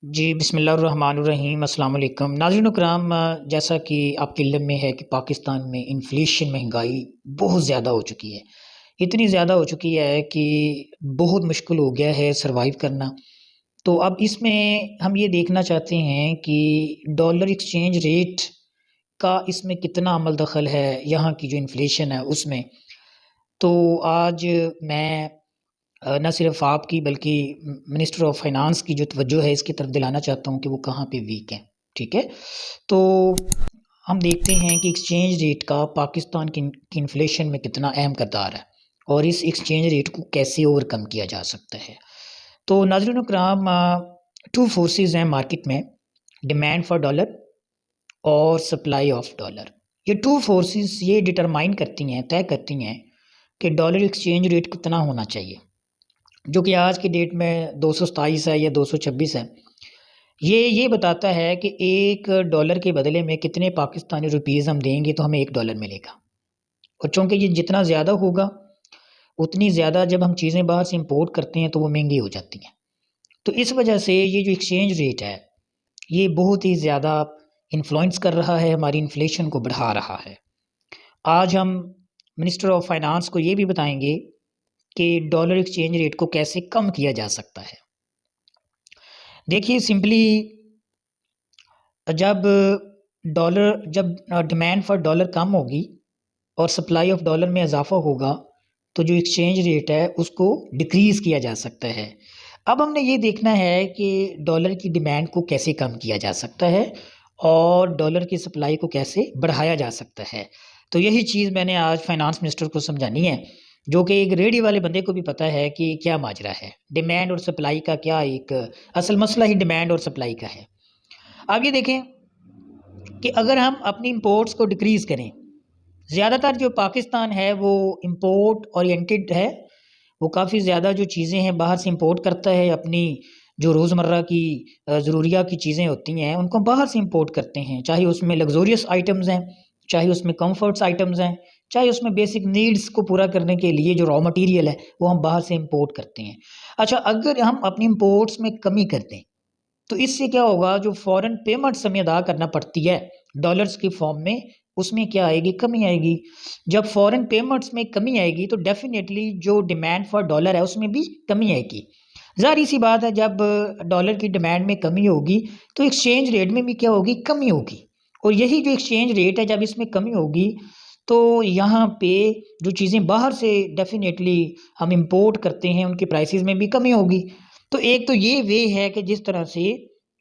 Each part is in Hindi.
जी, बिस्मिल्लाहिर्रहमानिर्रहीम, अस्सलाम वालेकुम। नाज़रीन कराम, जैसा कि आपके इल्म में है कि पाकिस्तान में इन्फ्लेशन महंगाई बहुत ज़्यादा हो चुकी है। इतनी ज़्यादा हो चुकी है कि बहुत मुश्किल हो गया है सर्वाइव करना। तो अब इसमें हम ये देखना चाहते हैं कि डॉलर एक्सचेंज रेट का इसमें कितना अमल दखल है, यहाँ की जो इन्फ्लेशन है उसमें। तो आज मैं ना सिर्फ़ आपकी बल्कि मिनिस्टर ऑफ फाइनेंस की जो तवज्जो है इसकी तरफ दिलाना चाहता हूँ कि वो कहाँ पे वीक हैं, ठीक है? तो हम देखते हैं कि एक्सचेंज रेट का पाकिस्तान की इन्फ्लेशन में कितना अहम किरदार है और इस एक्सचेंज रेट को कैसे ओवरकम किया जा सकता है। तो नाज़रीन कराम, 2 फोर्सेस हैं मार्केट में, डिमांड फॉर डॉलर और सप्लाई ऑफ डॉलर। ये 2 फोर्सेस ये डिटरमाइन करती हैं, तय करती हैं कि डॉलर एक्सचेंज रेट कितना होना चाहिए। जो कि आज की डेट में 227 है या 226 है। ये बताता है कि 1 डॉलर के बदले में कितने पाकिस्तानी रुपीज़ हम देंगे तो हमें 1 डॉलर मिलेगा। और चूँकि ये जितना ज़्यादा होगा, उतनी ज़्यादा जब हम चीज़ें बाहर से इम्पोर्ट करते हैं तो वो महँगी हो जाती हैं। तो इस वजह से ये जो एक्सचेंज रेट है, ये बहुत ही ज़्यादा इन्फ्लुएंस कर रहा है, हमारी इन्फ्लेशन को बढ़ा रहा है। आज हम मिनिस्टर ऑफ फाइनेंस को ये भी बताएँगे कि डॉलर एक्सचेंज रेट को कैसे कम किया जा सकता है। देखिए सिंपली जब जब डिमांड फॉर डॉलर कम होगी और सप्लाई ऑफ डॉलर में इजाफा होगा तो जो एक्सचेंज रेट है उसको डिक्रीज़ किया जा सकता है। अब हमने ये देखना है कि डॉलर की डिमांड को कैसे कम किया जा सकता है और डॉलर की सप्लाई को कैसे बढ़ाया जा सकता है। तो यही चीज़ मैंने आज फाइनेंस मिनिस्टर को समझानी है, जो कि एक रेडी वाले बंदे को भी पता है कि क्या माजरा है। डिमांड और सप्लाई का क्या एक असल मसला ही डिमांड और सप्लाई का है। अब ये देखें कि अगर हम अपनी इंपोर्ट्स को डिक्रीज़ करें, ज़्यादातर जो पाकिस्तान है वो इंपोर्ट ओरिएंटेड है। वो काफ़ी ज़्यादा जो चीज़ें हैं बाहर से इंपोर्ट करता है, अपनी जो रोज़मर्रा की ज़रूरियात की चीज़ें होती हैं उनको बाहर से इंपोर्ट करते हैं। चाहे उसमें लग्ज़ूरियस आइटम्स हैं, चाहे उसमें कम्फ़र्ट्स आइटम्स हैं, चाहे उसमें बेसिक नीड्स को पूरा करने के लिए जो रॉ मटीरियल है वो हम बाहर से इंपोर्ट करते हैं। अच्छा, अगर हम अपनी इंपोर्ट्स में कमी कर दें तो इससे क्या होगा, जो फ़ॉरेन पेमेंट्स हमें अदा करना पड़ती है डॉलर्स की फ़ॉर्म में, उसमें क्या आएगी, कमी आएगी। जब फ़ॉरेन पेमेंट्स में कमी आएगी तो डेफ़िनेटली जो डिमांड फॉर डॉलर है उसमें भी कमी आएगी। ज़ाहिर-सी बात है, जब डॉलर की डिमांड में कमी होगी तो एक्सचेंज रेट में भी क्या होगी, कमी होगी। और यही जो एक्सचेंज रेट है जब इसमें कमी होगी तो यहाँ पे जो चीज़ें बाहर से डेफ़िनेटली हम इम्पोर्ट करते हैं उनके प्राइसेज़ में भी कमी होगी। तो एक तो ये वे है कि जिस तरह से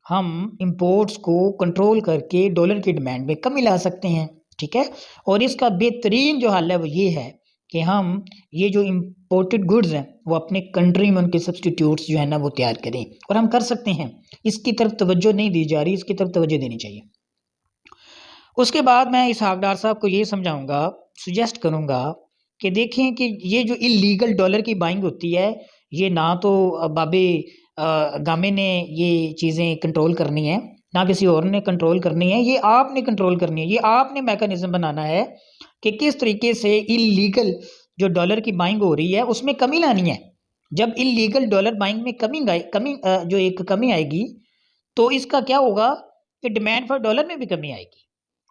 हम इंपोर्ट्स को कंट्रोल करके डॉलर की डिमांड में कमी ला सकते हैं, ठीक है? और इसका बेहतरीन जो हल है वो ये है कि हम ये जो इम्पोर्टेड गुड्स हैं वो अपने कंट्री में उनके सब्स्टिट्यूट्स जो है ना वो तैयार करें, और हम कर सकते हैं। इसकी तरफ तवज्जो नहीं दी जा रही, इसकी तरफ तवज्जो देनी चाहिए। उसके बाद मैं इसहाक डार साहब को ये समझाऊँगा, सजेस्ट करूँगा कि देखें कि ये जो इल्लीगल डॉलर की बाइंग होती है, ये ना तो बाबे गामे ने ये चीज़ें कंट्रोल करनी है, ना किसी और ने कंट्रोल करनी है, ये आपने कंट्रोल करनी है। ये आपने मैकेनिज़्म बनाना है कि किस तरीके से इल्लीगल जो डॉलर की बाइंग हो रही है, उसमें कमी लानी है। जब इल्लीगल डॉलर बाइंग में जो एक कमी आएगी, तो इसका क्या होगा कि डिमांड फॉर डॉलर में भी कमी आएगी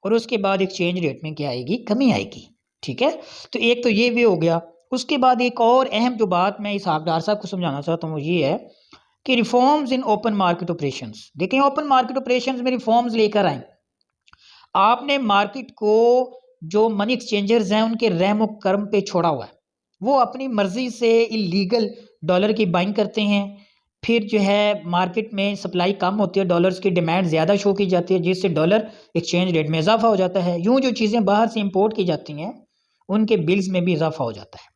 और उसके बाद एक्सचेंज रेट में क्या आएगी, कमी आएगी, ठीक है? तो एक तो ये वे हो गया। उसके बाद एक और अहम जो बात मैं इसहाक डार साहब को समझाना चाहता हूँ वो ये है कि reforms in open market operations. देखें, ओपन मार्केट ऑपरेशंस में रिफॉर्म्स लेकर आएँ। आपने मार्केट को, जो मनी एक्सचेंजर्स हैं उनके रहम करम पे छोड़ा हुआ है। वो अपनी मर्ज़ी से इल्लीगल डॉलर की बाइंग करते हैं। फिर जो है मार्केट में सप्लाई कम होती है, डॉलर्स की डिमांड ज़्यादा शो की जाती है, जिससे डॉलर एक्सचेंज रेट में इज़ाफ़ा हो जाता है। यूँ जो चीज़ें बाहर से इम्पोर्ट की जाती हैं, उनके बिल्स में भी इज़ाफ़ा हो जाता है।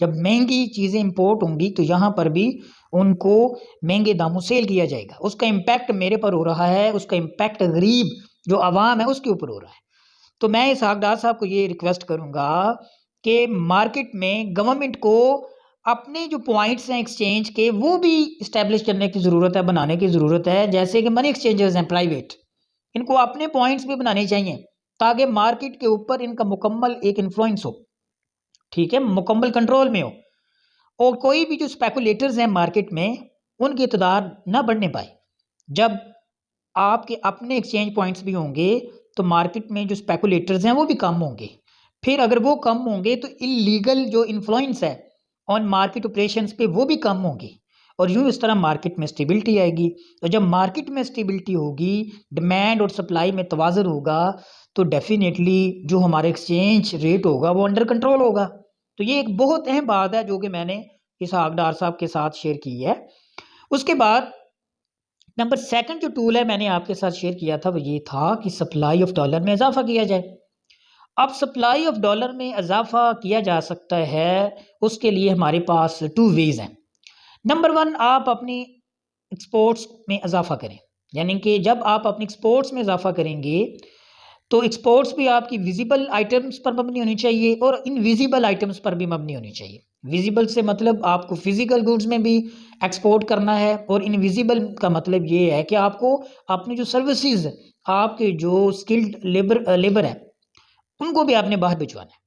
जब महँगी चीज़ें इम्पोर्ट होंगी तो यहाँ पर भी उनको महँगे दामों सेल किया जाएगा। उसका इम्पैक्ट मेरे पर हो रहा है, उसका इम्पैक्ट गरीब जो अवाम है उसके ऊपर हो रहा है। तो मैं इसहाक डार साहब को ये रिक्वेस्ट करूँगा कि मार्केट में गवर्नमेंट को अपने जो पॉइंट्स हैं एक्सचेंज के वो भी एस्टेब्लिश करने की ज़रूरत है, बनाने की ज़रूरत है। जैसे कि मनी एक्सचेंजर्स हैं प्राइवेट, इनको अपने पॉइंट्स भी बनाने चाहिए ताकि मार्केट के ऊपर इनका मुकम्मल एक इन्फ्लुएंस हो, ठीक है? मुकम्मल कंट्रोल में हो और कोई भी जो स्पेकुलेटर्स हैं मार्केट में, उनकी तादाद ना बढ़ने पाए। जब आपके अपने एक्सचेंज पॉइंट्स भी होंगे तो मार्केट में जो स्पेकुलेटर्स हैं वो भी कम होंगे। फिर अगर वो कम होंगे तो इलीगल जो इन्फ्लुएंस है ऑन मार्केट ऑपरेशंस पे वो भी कम होंगे और यूँ इस तरह मार्केट में स्टेबिलिटी आएगी। तो जब मार्केट में स्टेबिलिटी होगी, डिमांड और सप्लाई में तवाज़ुन होगा, तो डेफिनेटली जो हमारा एक्सचेंज रेट होगा वो अंडर कंट्रोल होगा। तो ये एक बहुत अहम बात है जो कि मैंने इसहाक डार साहब के साथ शेयर की है। उसके बाद नंबर सेकंड जो टूल है मैंने आपके साथ शेयर किया था वो ये था कि सप्लाई ऑफ डॉलर में इजाफा किया जाए। अब सप्लाई ऑफ डॉलर में इजाफा किया जा सकता है, उसके लिए हमारे पास टू वेज हैं। नंबर वन, आप अपनी एक्सपोर्ट्स में इजाफा करें, यानी कि जब आप अपनी एक्सपोर्ट्स में इजाफा करेंगे तो एक्सपोर्ट्स भी आपकी विजिबल आइटम्स पर मबनी होनी चाहिए और इनविजिबल आइटम्स पर भी मबनी होनी चाहिए। विजिबल से मतलब आपको फिजिकल गुड्स में भी एक्सपोर्ट करना है और इनविजिबल का मतलब ये है कि आपको अपनी जो सर्विसेज, आपके जो स्किल्ड लेबर है उनको भी आपने बाहर भिजवाना है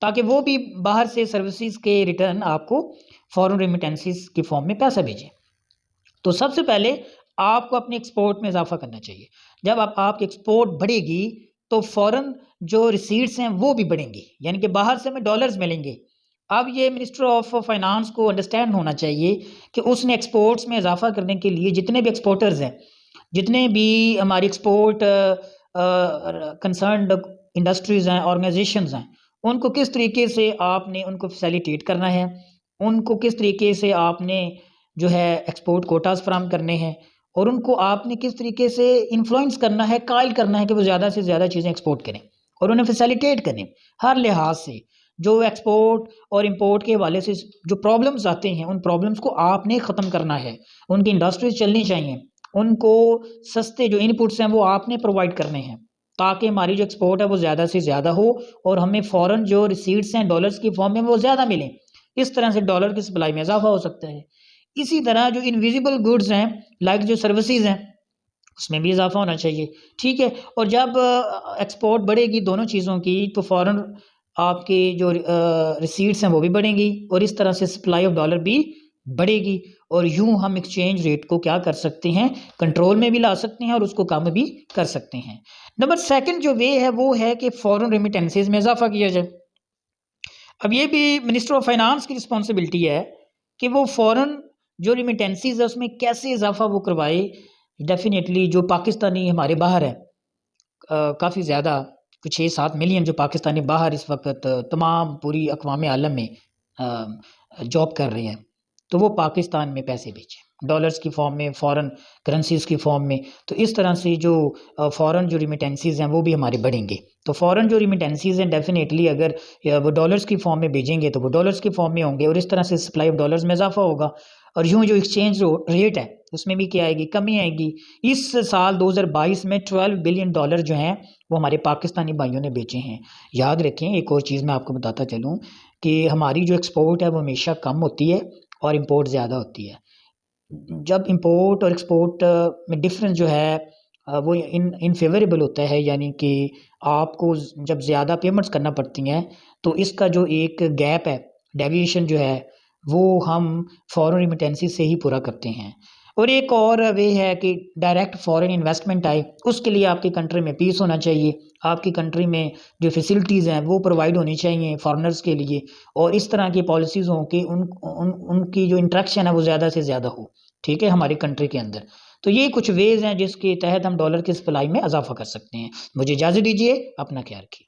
ताकि वो भी बाहर से सर्विसेज के रिटर्न आपको फॉरेन रेमिटेंसीज के फॉर्म में पैसा भेजें। तो सबसे पहले आपको अपने एक्सपोर्ट में इजाफा करना चाहिए। जब आपकी एक्सपोर्ट बढ़ेगी तो फ़ौरन जो रिसीट्स हैं वो भी बढ़ेंगी, यानी कि बाहर से हमें डॉलर्स मिलेंगे। अब ये मिनिस्टर ऑफ फाइनेंस को अंडरस्टैंड होना चाहिए कि उसने एक्सपोर्ट्स में इजाफा करने के लिए जितने भी एक्सपोर्टर्स हैं, जितने भी हमारी एक्सपोर्ट कंसर्न्ड इंडस्ट्रीज़ हैं, ऑर्गेनाइजेशंस हैं, उनको किस तरीके से आपने उनको फैसिलिटेट करना है, उनको किस तरीके से आपने जो है एक्सपोर्ट कोटास फराहम करने हैं और उनको आपने किस तरीके से इन्फ्लुएंस करना है, कायल करना है कि वो ज़्यादा से ज़्यादा चीज़ें एक्सपोर्ट करें और उन्हें फैसिलिटेट करें हर लिहाज से। जो एक्सपोर्ट और इंपोर्ट के हवाले से जो प्रॉब्लम्स आते हैं उन प्रॉब्लम्स को आपने ख़त्म करना है। उनकी इंडस्ट्रीज चलनी चाहिए, उनको सस्ते जो इनपुट्स हैं वो आपने प्रोवाइड करने हैं ताकि हमारी जो एक्सपोर्ट है वो ज़्यादा से ज़्यादा हो और हमें फ़ौरन जो रिसीट्स हैं डॉलर्स की फॉर्म में वो ज़्यादा मिलें। इस तरह से डॉलर की सप्लाई में इजाफा हो सकता है। इसी तरह जो इनविजिबल गुड्स हैं, लाइक जो सर्विसेज हैं, उसमें भी इजाफा होना चाहिए, ठीक है। और जब एक्सपोर्ट बढ़ेगी दोनों चीज़ों की तो फ़ौरन आपकी जो रिसीट्स हैं वो भी बढ़ेंगी और इस तरह से सप्लाई ऑफ डॉलर भी बढ़ेगी और यूँ हम एक्सचेंज रेट को क्या कर सकते हैं, कंट्रोल में भी ला सकते हैं और उसको कम भी कर सकते हैं। नंबर सेकंड जो वे है वो है कि फ़ॉरेन रेमिटेंसेस में इजाफा किया जाए। अब ये भी मिनिस्टर ऑफ फाइनेंस की रिस्पॉन्सिबिलिटी है कि वो फ़ौरन जो रेमिटेंसीज है उसमें कैसे इजाफा वो करवाए। डेफिनेटली जो पाकिस्तानी हमारे बाहर है, काफ़ी ज़्यादा, कुछ 6-7 मिलियन जो पाकिस्तानी बाहर इस वक्त तमाम पूरी अक़वाम आलम में जॉब कर रहे हैं, तो वो पाकिस्तान में पैसे भेजें डॉलर्स की फॉर्म में, फ़ॉरेन करेंसीज़ की फॉर्म में। तो इस तरह से जो फ़ॉरेन जो रेमिटेंसीज़ हैं वो भी हमारे बढ़ेंगे। तो फ़ॉरेन जो रेमिटेंसीज़ हैं डेफिनेटली अगर वो डॉलर्स की फॉर्म में भेजेंगे तो वो डॉलर्स की फॉर्म में होंगे और इस तरह से सप्लाई ऑफ डॉलर्स में इजाफा होगा और यूँ जो एक्सचेंज रेट है उसमें भी क्या आएगी, कमी आएगी। इस साल 2022 में 12 बिलियन डॉलर जो हैं वो हमारे पाकिस्तानी भाइयों ने बेचे हैं। याद रखें, एक और चीज़ मैं आपको बताता चलूँ कि हमारी जो एक्सपोर्ट है वो हमेशा कम होती है और इम्पोर्ट ज़्यादा होती है। जब इम्पोर्ट और एक्सपोर्ट में डिफरेंस जो है वो इन फेवरेबल होता है, यानी कि आपको जब ज़्यादा पेमेंट्स करना पड़ती हैं तो इसका जो एक गैप है, डेविएशन जो है, वो हम फॉरेन रेमिटेंसी से ही पूरा करते हैं। और एक और वे है कि डायरेक्ट फॉरेन इन्वेस्टमेंट आए, उसके लिए आपकी कंट्री में पीस होना चाहिए, आपकी कंट्री में जो फैसिलिटीज़ हैं वो प्रोवाइड होनी चाहिए फॉरेनर्स के लिए और इस तरह की पॉलिसीज़ हों कि उनकी जो इंटरेक्शन है वो ज़्यादा से ज़्यादा हो, ठीक है, हमारी कंट्री के अंदर। तो ये कुछ वेज़ हैं जिसके तहत हम डॉलर की सप्लाई में इजाफ़ा कर सकते हैं। मुझे इजाज़त दीजिए, अपना ख्याल रखिए।